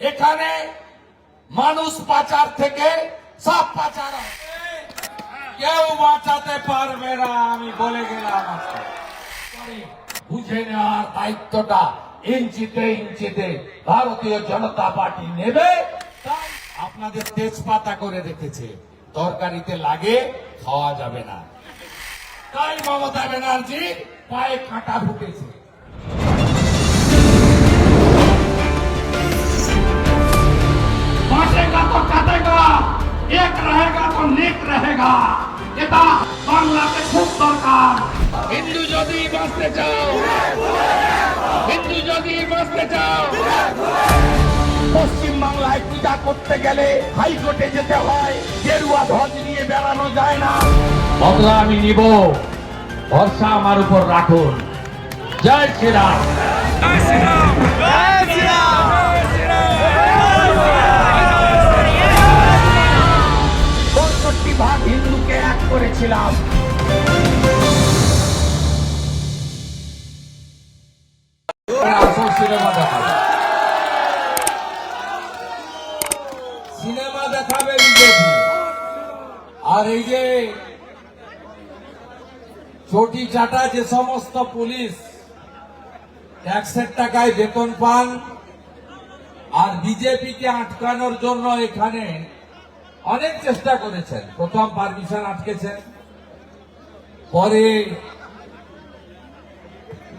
এখানে মানুষ পাচার থেকে সব পাচার কেউ বাঁচাতে পারবে না, আমি বলে গেলাম। বুঝে নেওয়ার দায়িত্বটা ইঞ্চিতে ইঞ্চিতে ভারতীয় জনতা পার্টি নেবে। তাই আপনাদের তেজপাতা করে রেখেছে, তরকারিতে লাগে খাওয়া যাবে না। তাই মমতা ব্যানার্জি পায়ে কাঁটা ঢুকেছে। बांटेगा तो काटेगा, एक रहेगा तो नेक रहेगा। এটা বাংলাতে খুব দরকার। হিন্দু যদি বাঁচতে চাও, হিন্দু যদি বাঁচতে চাও, পশ্চিম বাংলায় পূজা করতে গেলে হাইকোর্টে যেতে হয়, গেরুয়া ধ্বজ নিয়ে বেড়ানো যায় না। বদলা আমি নিব, ভরসা আমার উপর রাখুন। জয় শ্রীরাম। জয় শ্রীরাম। জয় শ্রীরাম। ৬৫ ভাগ হিন্দুকে এক করেছিলাম। সিনেমা দেখাবে বিজেপি। আর এই যে চটি চাটা যে সমস্ত পুলিশ ট্যাক্সের টাকায় বেতন পান, আর বিজেপিকে আটকানোর জন্য এখানে অনেক চেষ্টা করেছেন। প্রথম পারমিশন আটকেছেন, পরে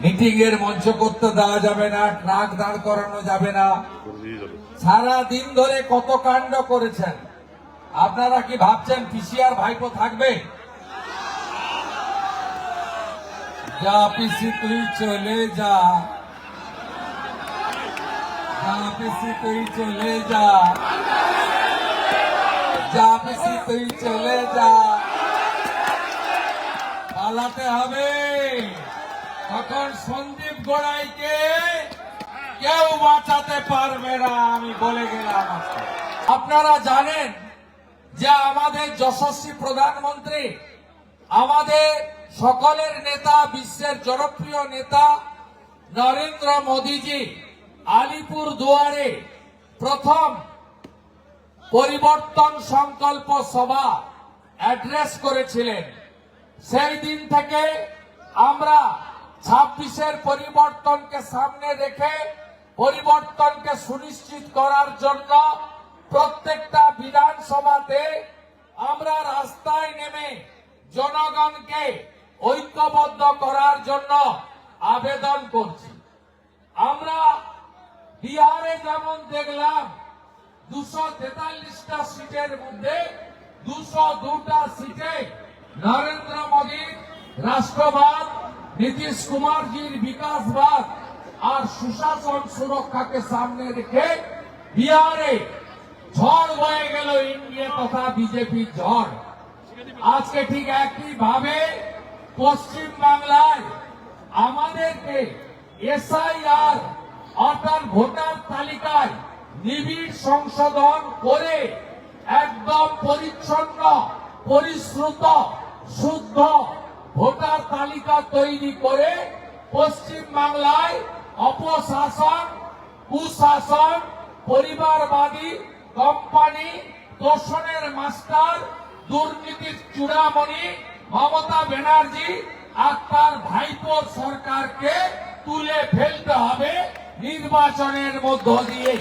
মিটিং এর মঞ্চ করতে দেওয়া যাবে না, ট্রাক দাঁড় করানো যাবে না, সারা দিন ধরে কত কাণ্ড করেছেন। আপনারা কি ভাবছেন পিসিআর ভাইপো থাকবে? যা পিসি তুই চলে যা, যা পিসি তুই চলে যা, যা পিসি তুই চলে যা। পালাতে হবে। তখন সন্দীপ গড়াইকে কেউ বাঁচাতে পারবে না, আমি বলে গেলাম। আপনারা জানেন যে আমাদের যশস্বী প্রধানমন্ত্রী, আমাদের সকলের নেতা, বিশ্বের জনপ্রিয় নেতা নরেন্দ্র মোদীজি আলিপুর দুয়ারে প্রথম পরিবর্তন সংকল্প সভা অ্যাড্রেস করেছিলেন। সেই দিন থেকে আমরা ২৬-এর পরিবর্তনকে সামনে রেখে পরিবর্তনকে সুনিশ্চিত করার জন্য প্রত্যেকটা বিধানসভাতে আমরা রাস্তায় নেমে জনগণকে ঐক্যবদ্ধ করার জন্য আবেদন করছি। আমরা বিহারে যেমন দেখলাম ২৪৩টা সিটের মধ্যে ২০২টা সিটে নরেন্দ্র মোদীর রাষ্ট্রবাদ, নীতিশ কুমারজির বিকাশবাদ আর সুশাসন সুরক্ষাকে সামনে রেখে বিহারে ঝড় বয়ে গেল ইন্ডিয়া তথা বিজেপির ঝড়। আজকে ঠিক একই ভাবে পশ্চিম বাংলায় আমাদেরকে এসআইআর অর্থাৎ ভোটার তালিকায় নিবিড় সংশোধন করে একদম পরিচ্ছন্ন, পরিশ্রুত, শুদ্ধ ভোটার তালিকা তৈরি করে পশ্চিম বাংলায় অপশাসন, কুশাসন, পরিবারবাদী কোম্পানি, তোষণের মাস্টার, দুর্নীতির চূড়ামণি মমতা ব্যানার্জি আর তার ভাইপোর সরকারকে তুলে ফেলতে হবে নির্বাচনের মধ্য দিয়ে।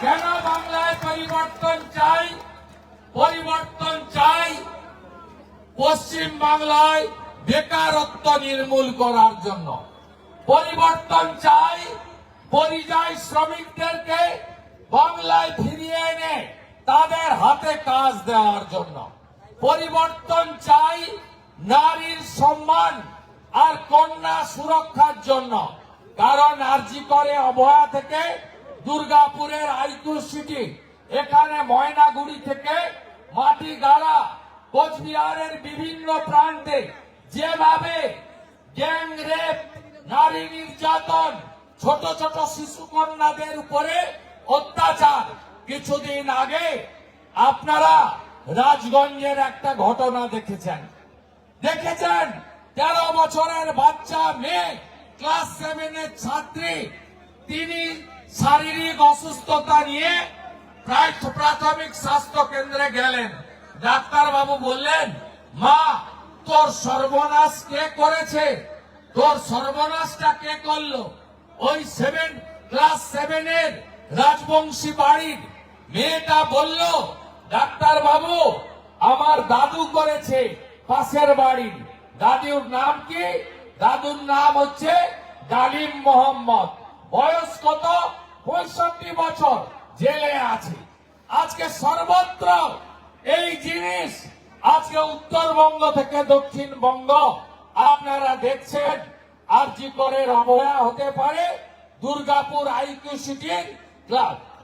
কেন বাংলায় পরিবর্তন চাই? পরিবর্তন চাই পশ্চিম বাংলায় বেকারত্ব নির্মূল করার জন্য। পরিবর্তন চাই পরিযায়ী শ্রমিকদেরকে বাংলায় ফিরিয়ে এনে তাদের হাতে কাজ দেওয়ার জন্য। পরিবর্তন চাই নারীর সম্মান আর কন্যা সুরক্ষার জন্য। কারণ আরজি করে অভয়া থেকে দুর্গাপুরের আইকিউ সিটি, এখানে ময়নাগুড়ি থেকে মাটিগাড়া, কোচবিহারের বিভিন্ন প্রান্তে যেভাবে গ্যাং রেপ, নারী নির্যাতন, ছোট ছোট শিশু কন্যাদের উপরে অত্যাচার। কিছুদিন আগে আপনারা রাজগঞ্জের একটা ঘটনা দেখেছেন। 13 বছরের বাচ্চা মেয়ে, ক্লাস 7-এর ছাত্রী, তিনি শারীরিক অসুস্থতা নিয়ে প্রাথমিক স্বাস্থ্য কেন্দ্রে গেলেন। ডাক্তার বাবু বললেন, মা তোর সর্বনাশ কে করেছে? তোর সর্বনাশটা কে করলো? ওই ক্লাস 7 এর রাজবংশী বাড়ির মেয়েটা বলল, ডাক্তার বাবু আমার দাদু করেছে পাশের বাড়ির। দাদুর নাম কি? দাদুর নাম হচ্ছে গালিম মোহাম্মদ। বয়স কত? 65 বছর, জেলে আছে। আজকে সর্বত্র এই জিনিস, আজকে উত্তরবঙ্গ থেকে দক্ষিণবঙ্গ আপনারা দেখছেন। আরজি করের অবহেলা হতে পারে, দুর্গাপুর আইকিউ সিটির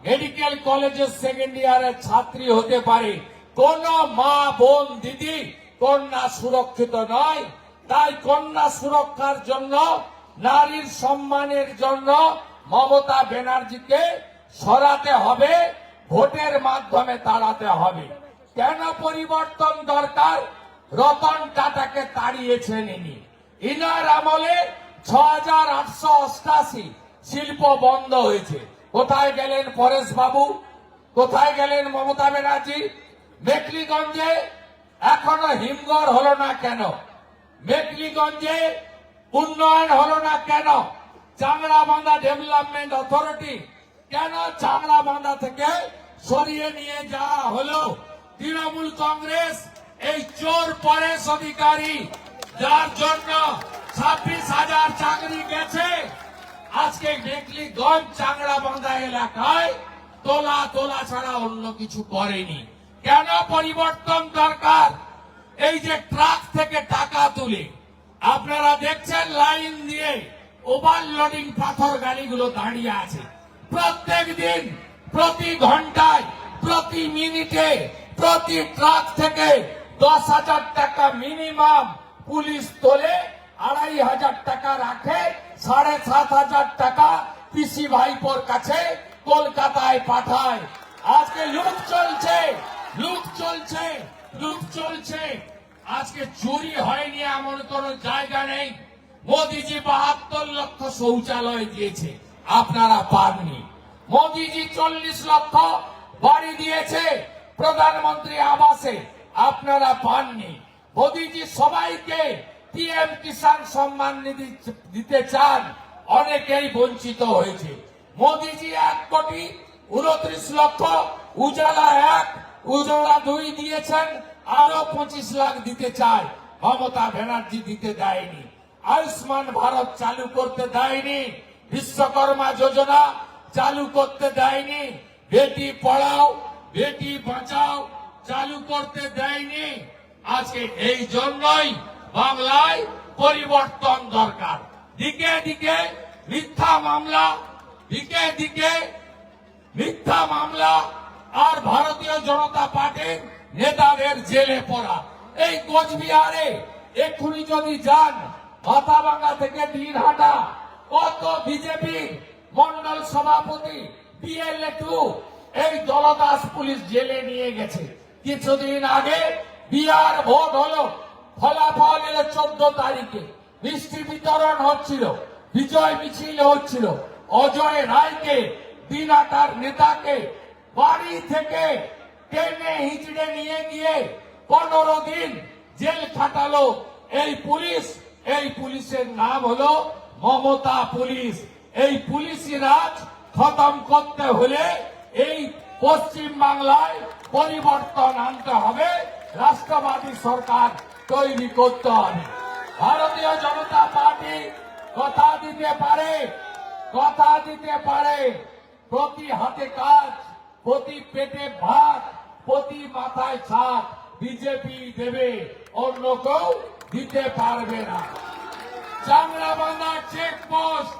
মেডিকেল কলেজের সেকেন্ড ইয়ারের ছাত্রী হতে পারে। কোন মা বোন দিদি কন্যা সুরক্ষিত নয়। তাই কন্যা সুরক্ষার জন্য, নারীর সম্মানের জন্য মমতা ব্যানার্জিকে সরাতে হবে, ভোটের মাধ্যমে তাড়াতে হবে। কেন পরিবর্তন দরকার? রতন টাটাকে তাড়িয়েছেন ইনি। ইনার আমলে 6888 শিল্প বন্ধ হয়েছে। কোথায় গেলেন পরেশ বাবু? কোথায় গেলেন মমতা ব্যানার্জি? মেকলিগঞ্জে এখনো হিমঘর হলো না কেন? মেকলিগঞ্জে উন্নয়ন হলো না কেন? চাংড়াবান্ধা ডেভেলপমেন্ট অথরিটি কেন চাংড়াবান্ধা থেকে সরিয়ে নিয়ে যাওয়া হলো? তৃণমূল কংগ্রেস এই চোর পরেশ অধিকারী, যার জন্য 26,000 চাকরি গেছে, আজকে মেকলিগঞ্জ চাংড়াবান্ধা এলাকায় তোলা ছাড়া অন্য কিছু করেনি। কেন পরিবর্তন দরকার? এই যে ট্রাক থেকে টাকা তুলে আপনারা দেখছেন লাইন দিয়ে ওভারলোডিং পাথর গাড়িগুলো দাঁড়িয়ে আছে। প্রত্যেক দিন, প্রতি ঘন্টায়, প্রতি মিনিটে, প্রতি ট্রাক থেকে 10,000 টাকা মিনিমাম পুলিশ তোলে, 2,500 টাকা রাখে, 7,500 টাকা পিসি ভাইপোর কাছে কলকাতায় পাঠায়। আজকে লুট চলছে, লুট চলছে, লুট চলছে। আজকে চুরি হয়নি এমন কোন জায়গা নেই। মোদিজি 72 লক্ষ শৌচালয় দিয়েছে, আপনারা পাননি। মোদিজি 40 লক্ষ বাড়ি দিয়েছে প্রধানমন্ত্রী আবাসে, আপনারা পাননি। মোদিজি সবাইকে পিএম কিষাণ সম্মান নিধি দিতে চান, অনেকেই বঞ্চিত হয়েছে। মোদিজি 1,29,00,000 উজালা 1, উজালা 2 দিয়েছেন, আরো 25 লাখ দিতে চায়। মমতা ব্যানার্জি দিতে দেয়নি। আয়ুষ্মান ভারত চালু করতে দেয়নি। বিশ্বকর্মা যোজনা চালু করতে দেয়নি। বেটি পড়াও বেটি বাঁচাও চালু করতে দেয়নি। আজকে এই জন্যই বাংলায় পরিবর্তন দরকার। দিকে দিকে মিথ্যা মামলা, দিকে দিকে মিথ্যা মামলা, আর ভারতীয় জনতা পার্টির নেতাদের জেলে পড়া। এই কোচবিহারে এক্ষুনি যদি যান, মাথাভাঙ্গা থেকে দিনহাটা, কত বিজেপি মন্ডল সভাপতি PLA 2 এই দলদাস পুলিশ জেলে নিয়ে গেছে। কিছুদিন আগে বিহার ভোট হলো, ফলাফল এলো 14 তারিখে। মিষ্টি বিতরণ হচ্ছিল, বিজয় মিছিল হচ্ছিল। অজয় রায়কে, দিনহাটার নেতাকে বাড়ি থেকে টেনে হিচড়ে নিয়ে গিয়ে 15 দিন জেল খাটালো এই পুলিশ। এই পুলিশের নাম হলো মমতা পুলিশ। এই পুলিশি রাজ খতম করতে হলে এই পশ্চিম বাংলায় পরিবর্তন আনতে হবে, রাষ্ট্রবাদী সরকার তৈরি করতে হবে। ভারতীয় জনতা পার্টি কথা দিতে পারে, কথা দিতে পারে, প্রতি হাতে কাজ, প্রতি পেটে ভাত, প্রতি মাথায় ছাদ বিজেপি দেবে, অন্য কেউ দিতে পারবে না। চাংড়াবান্ধা চেকপোস্ট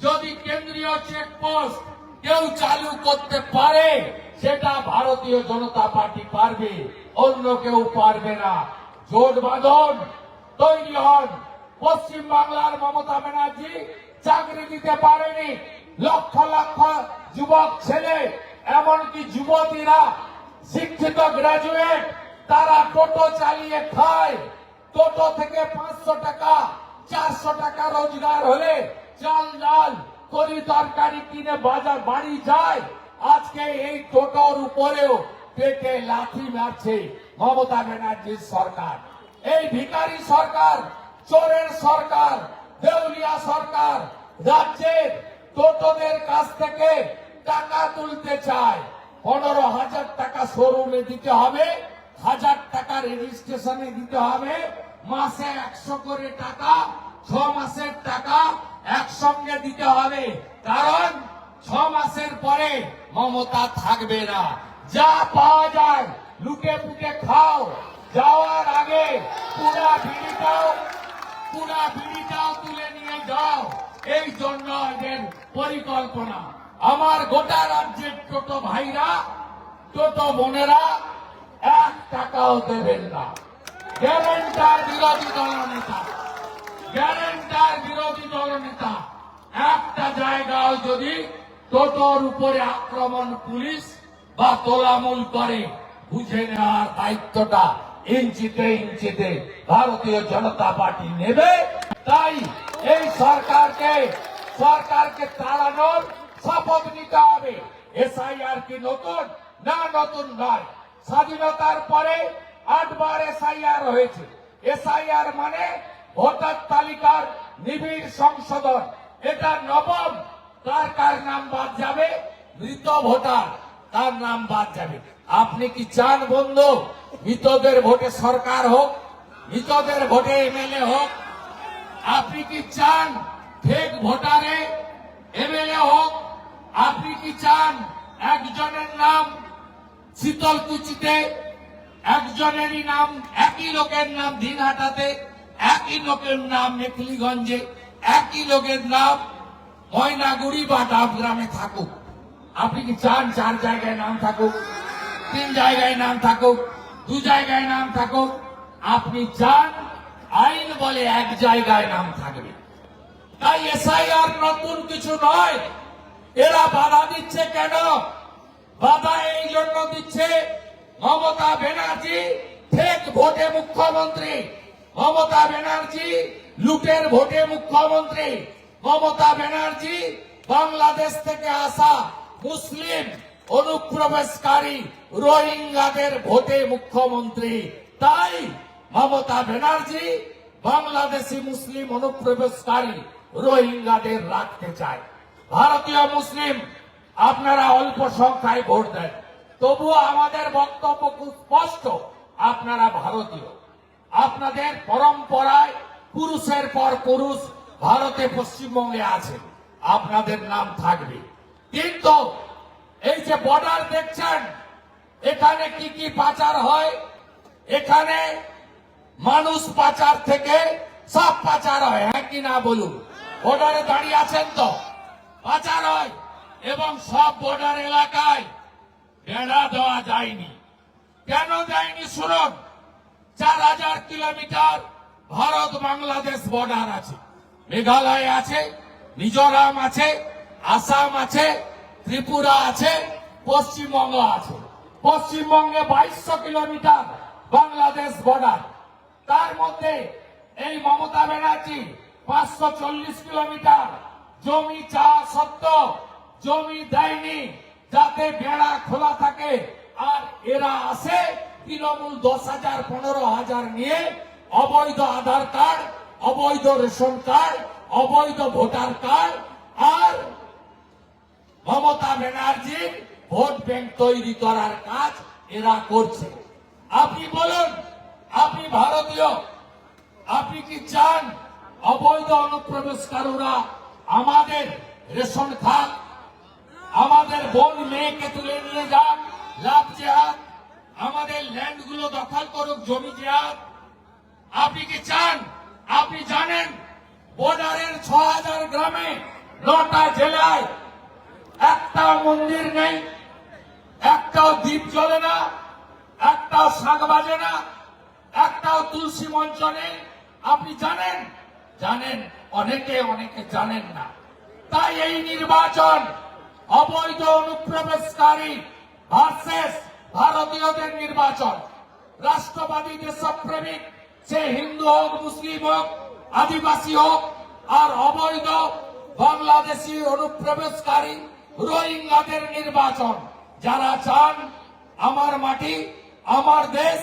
যদি কেন্দ্রীয় চেকপোস্ট কেউ চালু করতে পারে, সেটা ভারতীয় জনতা পার্টি পারবে, অন্য কেউ পারবে না। জোট বাঁধন, তৈরি হন। পশ্চিম বাংলার মমতা ব্যানার্জি চাকরি দিতে পারেনি। লক্ষ লক্ষ যুবক ছেলে, এমনকি যুবতীরা, শিক্ষিত গ্রাজুয়েট, তারা টোটো চালিয়ে খায়। টোটো থেকে 500 টাকা 400 টাকা রোজগার হলে চাল ডাল তরি তরকারি কিনে বাজার বাড়ি যায়, আজকে এই টোটোর উপরেও পেটে লাথি মারছে মমতা ব্যানার্জির সরকার। এই ভিখারি সরকার, চোরের সরকার, দেউলিয়া সরকার রাজ্যের টোটোদের কাছ থেকে টাকা তুলতে চায়। 15,000 টাকা শোরুমে দিতে হবে, 1000 টাকা রেজিস্ট্রেশনে দিতে হবে, মাসে 100 করে টাকা, 6 মাসের টাকা একসঙ্গে দিতে হবে। কারণ 6 মাসের পরে মমতা থাকবে না। যা পাওয়া যায় লুটে পুটে খাও, যাওয়ার আগে পুরা বিড়িটাও তুলে নিয়ে যাও। এই জন্য এদের পরিকল্পনা। আমার গোটা রাজ্যের টোটো ভাইরা, টোটো বোনেরা 1 টাকাও দেবেন না। গ্যারেন্টার বিরোধী দলনেতা, গ্যারেন্টার বিরোধী দলনেতা একটা জায়গায় যদি টোটোর উপরে আক্রমণ পুলিশ বা তোলামূল করে, বুঝে নেওয়ার দায়িত্বটা ইঞ্চিতে ইঞ্চিতে ভারতীয় জনতা পার্টি নেবে। তাই এই সরকারকে তাড়ানোর শপথ নিতে হবে। এসআইআর কি নতুন? না, নতুন নয়। স্বাধীনতার পরে 8 বার এসআইআর হয়েছে। এসআইআর মানে ভোটার তালিকার নিবিড় সংশোধন। এটা নবম। কার নাম বাদ যাবে? মৃত ভোটার, তার নাম বাদ যাবে। আপনি কি চান বন্ধু মৃতদের ভোটে সরকার হোক, মৃতদের ভোটে এমএলএ হোক? আপনি কি চান ফেক ভোটারে এমএলএ হোক? আপনি কি চান একজনের নাম শীতলকুচিতে, একজনেরই নাম, একই লোকের নাম দিনহাটাতে, একই লোকের নাম মেখলিগঞ্জে, একই লোকের নাম ময়নাগুড়ি বা ডাবগ্রামে থাকুক? আপনি কি চান 4 জায়গায় নাম থাকুক, 3 জায়গায় নাম থাকুক, 2 জায়গায় নাম থাকুক? আপনি চান আইন বলে 1 জায়গায় নাম থাকবে। তাই এসআইআর নতুন কিছু নয়। এরা বাধা দিচ্ছে কেন? বাধা এই জন্য দিচ্ছে, মমতা ব্যানার্জি ফেক ভোটে মুখ্যমন্ত্রী, মমতা ব্যানার্জি লুটের ভোটে মুখ্যমন্ত্রী, মমতা ব্যানার্জি বাংলাদেশ থেকে আসা মুসলিম অনুপ্রবেশকারী রোহিঙ্গাদের ভোটে মুখ্যমন্ত্রী। তাই মমতা ব্যানার্জি বাংলাদেশি মুসলিম অনুপ্রবেশকারী রোহিঙ্গাদের রাখতে চায়। ভারতীয় মুসলিম আপনারা অল্প সংখ্যায় ভোট দেন, তবুও আমাদের বক্তব্য খুব স্পষ্ট, আপনারা ভারতীয়। আপনাদের পরম্পরায় পুরুষের পর পুরুষ ভারতে পশ্চিমবঙ্গে আছে, আপনাদের নাম থাকবে। কিন্তু এই যে বর্ডার দেখছেন, এখানে কি কি পাচার হয়? এখানে মানুষ পাচার থেকে সব পাচার হয়, হ্যাঁ কি না বলুন? বর্ডারে দাঁড়িয়ে আছেন তো, পাচার হয়। এবং সব বর্ডার এলাকায় বেড়া দেওয়া যায়নি। কেন যায়নি শুনুন। 4000 কিলোমিটার ভারত বাংলাদেশ বর্ডার আছে। মেঘালয় আছে, মিজোরাম আছে, আসাম আছে, ত্রিপুরা আছে, পশ্চিমবঙ্গ আছে। পশ্চিমবঙ্গে 2200 কিলোমিটার বাংলাদেশ বর্ডার। তার মধ্যে এই মমতা ব্যানার্জি 540 কিলোমিটার জমি চাওয়া সত্ত্বেও জমি দেয়নি, যাতে বেড়া খোলা থাকে। আর এরা আসে তৃণমূল 10,000 15,000 নিয়ে অবৈধ আধার কার্ড, অবৈধ রেশন কার্ড, অবৈধ ভোটার কার্ড, আর মমতা ব্যানার্জির ভোট ব্যাংক তৈরি করার কাজ এরা করছে। আপনি বলুন, আপনি ভারতীয়, আপনি কি চান অবৈধ অনুপ্রবেশকারীরা আমাদের রেশন খাত, আমাদের বোন মেয়েকে তুলে নিয়ে যাক, লাভ জেহাদ, আমাদের ল্যান্ডগুলো দখল করুক, জমি জেহাদ? আপনি কি চান? আপনি জানেন বর্ডারের 6000 গ্রামে 9টা জেলায় একটাও মন্দির নেই, একটাও দ্বীপ জ্বলে না, একটাও শাঁখ বাজে না, একটাও তুলসী মঞ্চ নেই। আপনি জানেন? জানেন, অনেকে জানেন না। তাই এই নির্বাচন অবৈধ অনুপ্রবেশকারী ভার্সেস ভারতীয়দের নির্বাচন। রাষ্ট্রবাদী দেশপ্রেমিক, সে হিন্দু হোক, মুসলিম হোক, আদিবাসী হোক, আর অবৈধ বাংলাদেশি অনুপ্রবেশকারী রোহিঙ্গাদের নির্বাচন। যারা চান আমার মাটি আমার দেশ,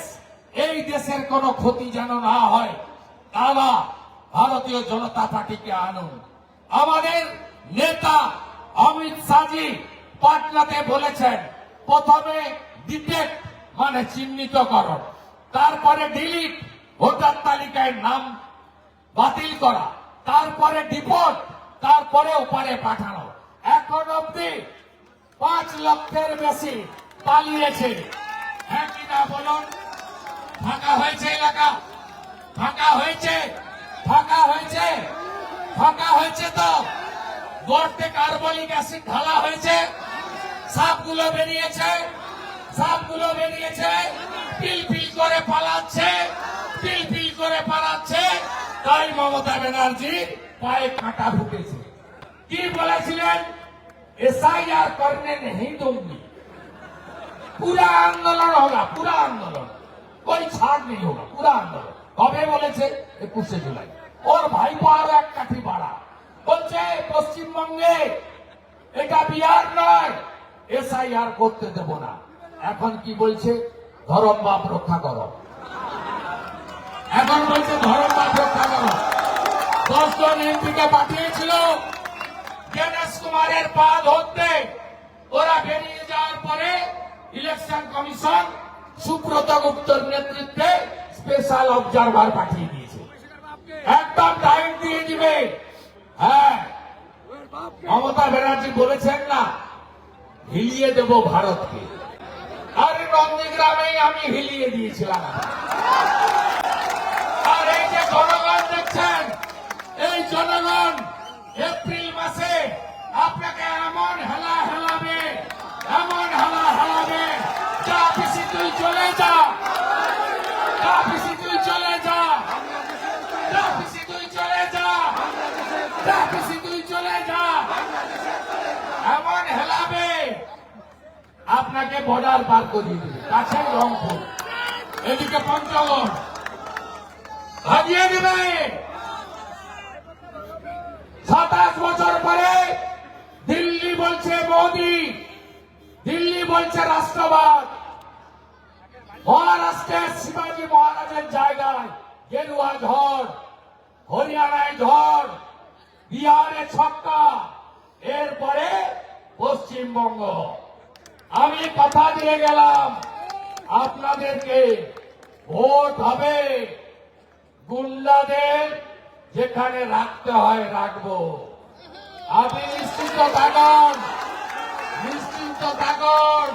এই দেশের কোনো ক্ষতি যেন না হয়, তারা ভারতীয় জনতা পার্টিকে আনুন। আমাদের নেতা অমিত শাহজি পাটনাতে বলেছেন, প্রথমে ডিটেক্ট মানে চিহ্নিতকরণ, তারপরে ডিলিট ভোটার তালিকায় নাম বাতিল করা, তারপরে ডিপোর্ট, তারপরে ওপারে পাঠানো। এখন অব্দি 5 লক্ষের বেশি পালিয়েছে। হ্যাঁ কিনা বলুন? ফাঁকা হয়েছে এলাকা? ফাঁকা হয়েছে? ফাঁকা হয়েছে? ফাঁকা হয়েছে তো গর্তে কার্বলিক অ্যাসিড ঢালা হয়েছে, সাপগুলো বেরিয়েছে, সাপগুলো বেরিয়েছে, পিল পিল করে পালাচ্ছে, পিল পিল করে পালাচ্ছে। তাই মমতা ব্যানার্জির পায়ে কাঁটা ফুটেছে। কি বলেছিলেন? एसआईआर करने नहीं दूंगी, पूरा आंदोलन होगा, पूरा आंदोलन, कोई छाड़ नहीं होगा, पूरा आंदोलन। कबे बोलेছে? 21শে জুলাই। ওর ভাইপো আরো এক কাঠি বাড়া বলছে পশ্চিমবঙ্গে এটা বিহার নয়, এসআইআর করতে দেব না। এখন কি বলছে? ধরম বাপ রক্ষা করো। এখন বলছে ধরম বাপ রক্ষা করো। 10 জন এমপিকে পাঠিয়েছিল গণেশ কুমারের পা ধরতে, ওরা বেরিয়ে যাওয়ার পরে ইলেকশন কমিশন সুব্রত গুপ্তর নেতৃত্বে স্পেশাল অবজারভার পাঠিয়ে দিয়েছে। একদম টাইম দিয়ে দিবে। হ্যাঁ, মমতা ব্যানার্জি বলেছেন না, হিলিয়ে দেব ভারতকে। আরে নন্দীগ্রামেই আমি হিলিয়ে দিয়েছিলাম। আর এই যে জনগণ দেখছেন, এই জনগণ এপ্রিল মাসে আপনাকে এমন হেলা হেলাবে, এমন হেলা হেলাবে, যা পিসি তুই চলে যা, যা পিসি তুই চলে যা, যা পিসি তুই চলে যা, যা পিসি তুই চলে যা, এমন হেলাবে আপনাকে বর্ডার পার করিয়ে দেবে। কাছে রংপুর, এদিকে পঞ্চগড় ভাগিয়ে দেবে। 27 বছর পরে দিল্লি বলছে মোদি, দিল্লি বলছে রাষ্ট্রবাদ। মহারাষ্ট্রের শিবাজী মহারাজের জায়গায় গেরুয়া ঝড়, হরিয়ানায় ঝড়, বিহারে ছক্কা, এরপরে পশ্চিমবঙ্গ। আমি কথা দিয়ে গেলাম আপনাদেরকে, ভোট হবে, গুন্ডাদের যেখানে রাখতে হয় রাখবো। আপনি নিশ্চিন্ত থাকুন, নিশ্চিন্ত থাকুন।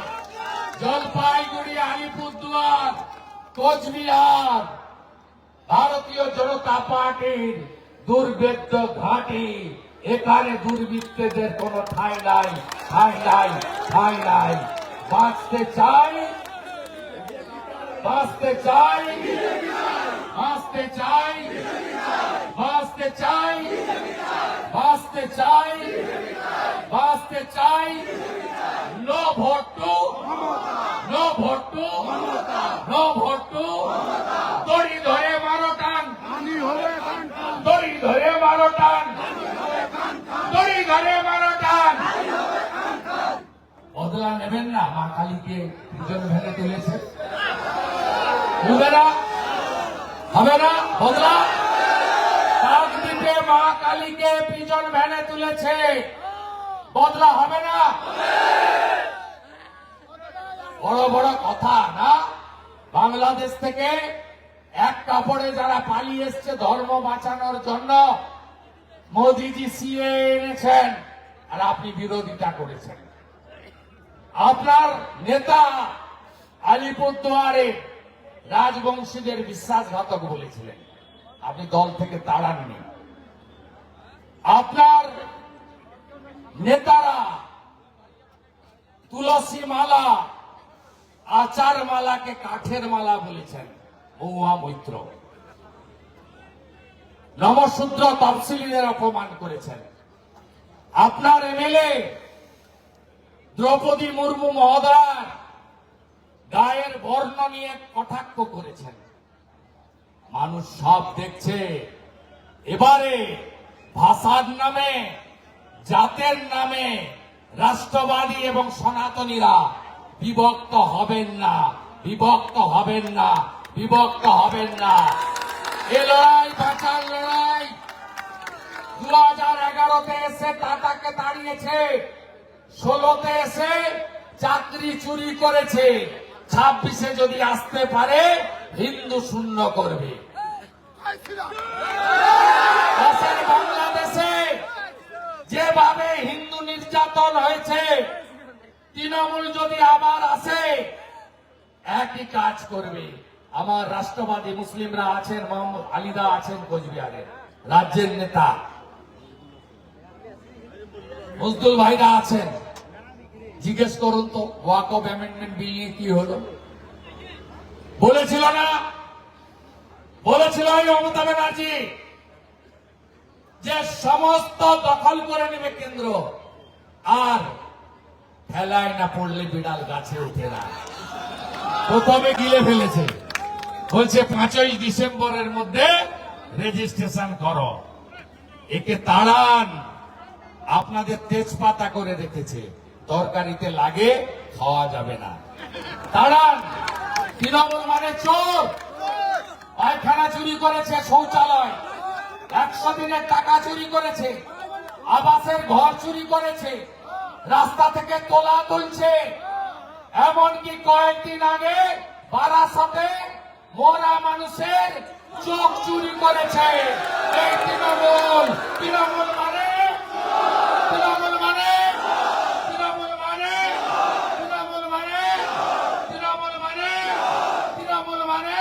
জলপাইগুড়ি, আলিপুরদুয়ার, কোচবিহার ভারতীয় জনতা পার্টির দুর্ভেদ্য ঘাঁটি। এখানে দুর্বৃত্তদের কোনো ঠাঁই নাই, ঠাঁই নাই, ঠাঁই নাই। বাঁচতে চাই, বাঁচতে চাই, বাঁচতে চাই, বাঁচতে চাই, বাঁচতে চাই, বাঁচতে চাই। No vote to, no vote to, no vote to. দড়ি ধরে মারো টান, দড়ি ধরে মারো টান, দড়ি ধরে মারো টান। বদলা নেবেন না? মা কালীকে পিছন ভেঙে তুলেছে, হবে না? হবে না বদলা? কাকদ্বীপে মা কালীকে পিছন ভ্যানে তুলেছে, বদলা হবে না? বড় বড় কথা না? বাংলাদেশ থেকে এক কাপড়ে যারা পালিয়ে এসছে ধর্ম বাঁচানোর জন্য, মোদিজি সিএ এনেছেন আর আপনি বিরোধিতা করেছেন। আপনার নেতা আলিপুরদুয়ারে রাজবংশীদের বিশ্বাসঘাতক বলেছিলেন, আপনি দল থেকে তাড়াননি। আপনার নেতারা তুলসী মালা, আচার মালাকে কাঠের মালা বলেছেন, মহুয়া মৈত্র। নমশূদ্র তফসিলিদের অপমান করেছেন। আপনার এমএলএ দ্রৌপদী মুর্মু মহোদয় গায়ের বর্ণ নিয়ে কটাক্ষ করেছেন। মানুষ সব দেখছে। এবারে ভাষার নামে জাতের নামে রাষ্ট্রবাদী এবং সনাতনীরা বিভক্ত হবেন না, বিভক্ত হবেন না, বিভক্ত হবেন না। এ লড়াই বাঁচার লড়াই। 2011-তে এসে টাটাকে তাড়িয়েছে, 16-তে এসে চাকরি চুরি করেছে, 26-এ যদি আসতে পারে হিন্দু শূন্য করবে। পাশের বাংলাদেশে যেভাবে হিন্দু নির্যাতন হয়েছে, তৃণমূল যদি আবার আসে একই কাজ করবে। আমার রাষ্ট্রবাদী মুসলিমরা আছেন, মোহাম্মদ আলীদা আছেন কোচবিহারের রাজ্যের নেতা, মজদুল ভাইরা আছেন, জিজ্ঞেস করুন তো ওয়াকফ অ্যামেন্ডমেন্ট বিল নিয়ে কি হলো। বলেছিল না, বলেছিল মমতা ব্যানার্জি যে সমস্ত দখল করে নেবে কেন্দ্র, আর ঠেলায় না পড়লে বিড়াল গাছে ওঠে না। প্রথমে গিলে ফেলেছে, বলছে 5ই ডিসেম্বরের মধ্যে রেজিস্ট্রেশন করো। একে তাড়ান। আপনাদের তেজপাতা করে রেখেছে, তরকারিতে লাগে, খাওয়া যাবে না। তাড়ান। তৃণমূল মানে চোর। পায়খানা চুরি করেছে, শৌচালয় 100 দিনের টাকা চুরি করেছে, আবাসের ঘর চুরি করেছে, রাস্তা থেকে তোলা তুলছে। এমনকি কয়েকদিন আগে বারাসতে মরা মানুষের চোখ চুরি করেছে। এই তৃণমূল। তৃণমূল মানে, তৃণমূল মানে, তৃণমূল মানে, তৃণমূল মানে, তৃণমূল মানে, তৃণমূল মানে।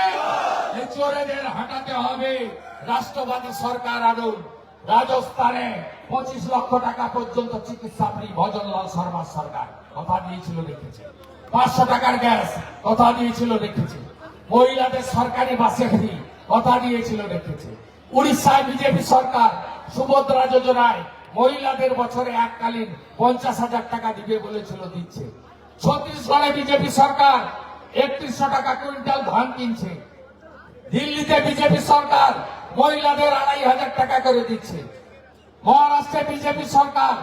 এই চোরেদের হাঁটাতে হবে। রাষ্ট্রবাদী সরকার আনুন। রাজস্থানে 25 লক্ষ টাকা পর্যন্ত চিকিৎসা ফ্রি ভজনলাল শর্মার সরকার কথা দিয়েছিল, রেখেছে। 500 টাকার গ্যাস কথা দিয়েছিল, রেখেছে। মহিলাদের সরকারি বাসে ফ্রি কথা দিয়েছিল, রেখেছে। উড়িষ্যায় বিজেপি সরকার সুভদ্রা যোজনায় মহিলাদের বছরে এককালীন 50,000 টাকা দিবে বলেছিল, দিচ্ছে। ছত্তিশগড়ে বিজেপি সরকার 3100 টাকা কুইন্টাল ধান কিনছে। দিল্লিতে বিজেপি সরকার মহিলাদের 2,500 টাকা করে দিচ্ছে। মহারাষ্ট্রে বিজেপি সরকার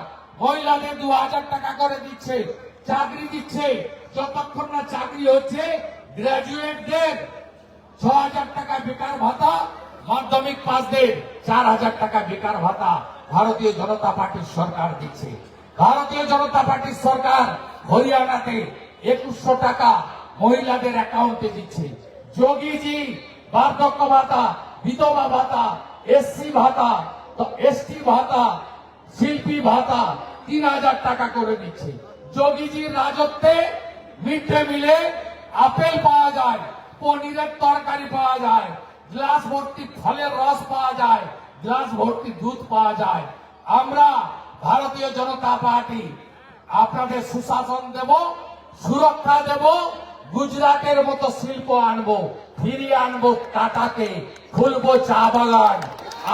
মহিলাদের 2,000 টাকা করে দিচ্ছে। চাকরি দিচ্ছে, যতক্ষণ না চাকরি হচ্ছে গ্রাজুয়েটদের 6,000 টাকা বেকার ভাতা, মাধ্যমিক পাসদের 4,000 টাকা বেকার ভাতা ভারতীয় জনতা পার্টির সরকার দিচ্ছে। ভারতীয় জনতা পার্টির সরকার হরিয়ানাতে 2,100 টাকা মহিলাদের অ্যাকাউন্টে দিচ্ছে। যোগীজি বার্ধক্য ভাতা, বিধবা ভাতা, এসসি ভাতা, এসটি ভাতা, শিল্পী ভাতা 3,000 টাকা করে দিচ্ছে। যোগীজির রাজত্বে মিড ডে মিলে আপেল পাওয়া যায়, পনিরের তরকারি পাওয়া যায়, গ্লাস ভর্তি ফলের রস পাওয়া যায়, গ্লাস ভর্তি দুধ পাওয়া যায়। আমরা ভারতীয় জনতা পার্টি আপনাদের সুশাসন দেব, সুরক্ষা দেব, গুজরাটের মতো শিল্প আনবো, ফিরিয়ে আনবো টাটাকে, খুলবো চা বাগান,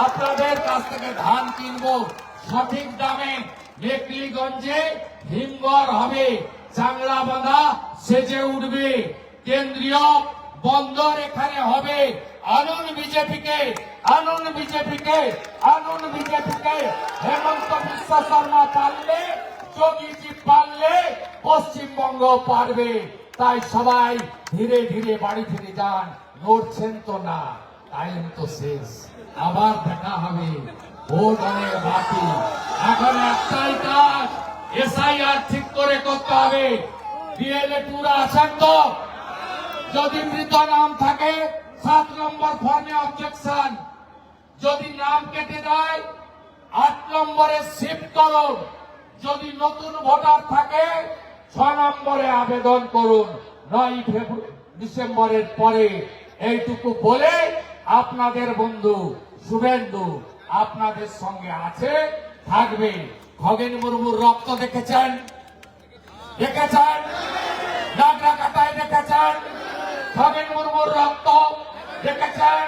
আপনাদের কাছ থেকে ধান কিনবো সঠিক দামে। মেকলিগঞ্জে হিমঘর হবে, চাংলা বাঁধা সেজে উঠবে, কেন্দ্রীয় বন্দর এখানে হবে। আনুন বিজেপিকে, আনুন বিজেপিকে, আনুন বিজেপিকে। হেমন্ত বিশ্ব শর্মা পারলে, যোগীজি পারলে পশ্চিমবঙ্গ পারবে। তাই সবাই ধীরে ধীরে বাড়ি ফিরে যান। নড়ছেন তো না, টাইম তো শেষ, আবার দেখা হবে। ভোট অনেক বাকি, এখন একটাই কাজ, এসআইআর ঠিক করে করতে হবে। বিএলএ টুরা আছেন তো? যদি মৃত নাম থাকে 7 নম্বর ফর্মে অবজেকশন, যদি নাম কেটে দেয় 8 নম্বরে শিফট করুন, যদি নতুন ভোটার থাকে 6 নম্বরে আবেদন করুন 9 ডিসেম্বরের পরে। এইটুকু বলে আপনাদের বন্ধু শুভেন্দু আপনাদের সঙ্গে আছে, থাকবে। খগেন মুর্মুর রক্ত দেখেছেন, দেখেছেন, নাগরাকাটায় দেখেছেন, খগেন মুর্মুর রক্ত দেখেছেন,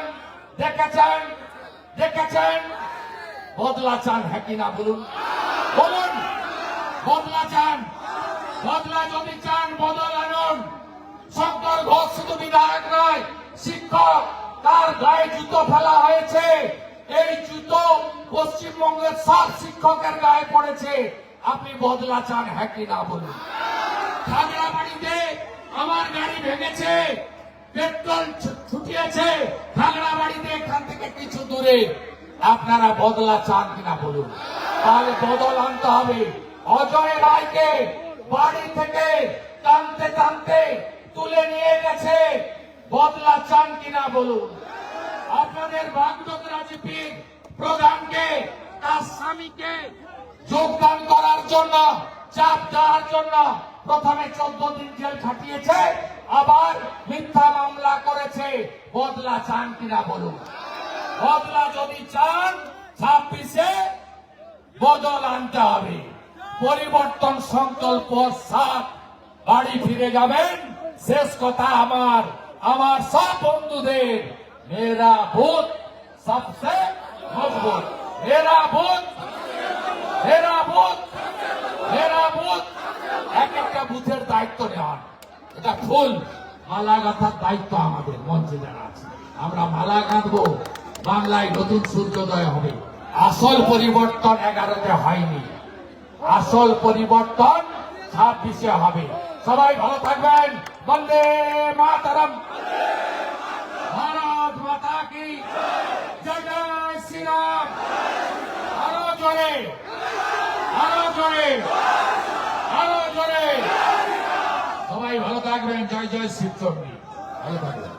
দেখেছেন, দেখেছেন। বদলা চান, হ্যাঁ কিনা বলুন, বলুন। বদলা চান? বদলা যদি চান বদল আনুন। শঙ্কর ঘোষ শুধু বিধায়ক নয়, শিক্ষক, তার গায়ে জুতো ফেলা হয়েছে, এই জুতো পশ্চিমবঙ্গের সব শিক্ষকের গায়ে পড়েছে, আপনি বদলা চান হ্যাঁ কি না বলুন? খাগড়াবাড়িতে আমার গাড়ি ভেঙেছে, পেট্রোল ছুটিয়েছে খাগড়াবাড়িতে, এখান থেকে কিছু দূরে, আপনারা বদলা চান কিনা বলুন? তাহলে বদল আনতে হবে। অজয় রায়কে বাড়ি থেকে টানতে টানতে তুলে নিয়ে গেছে, বদলা চান কিনা বলুন? আপনাদের বাগডোগরা জিপির প্রধানকে তার স্বামীকে যোগদান করার জন্য, চাপ দেওয়ার জন্য প্রথমে 14 দিন জেল খাটিয়েছে, আবার মিথ্যা মামলা করেছে, বদলা চান কিনা বলুন? বদলা যদি চান 26-এ বদল আনতে হবে। পরিবর্তন সংকল্প 7, বাড়ি ফিরে যাবেন। শেষ কথা আমার সব বন্ধুদের, মেরা বুথ সবসে মজবুত, মেরা বুথ, মেরা বুথ, মেরা বুথ। এক একটা বুথের দায়িত্ব নেওয়ার, এটা ফুল মালা গাঁথার দায়িত্ব আমাদের মঞ্চে যারা আছে। আমরা মালা গাঁথবো, বাংলায় নতুন সূর্যোদয় হবে। আসল পরিবর্তন 11-তে হয়নি, আসল পরিবর্তন 26-এ হবে। সবাই ভালো থাকবেন। বন্দে মাতরম, ভারত মাতা কি জয়, জয় শ্রীরাম। আরো জোরে, আরো জোরে, আরো জোরে। সবাই ভালো থাকবেন। জয় জয় শিবচন্ডী। ভালো থাকবেন।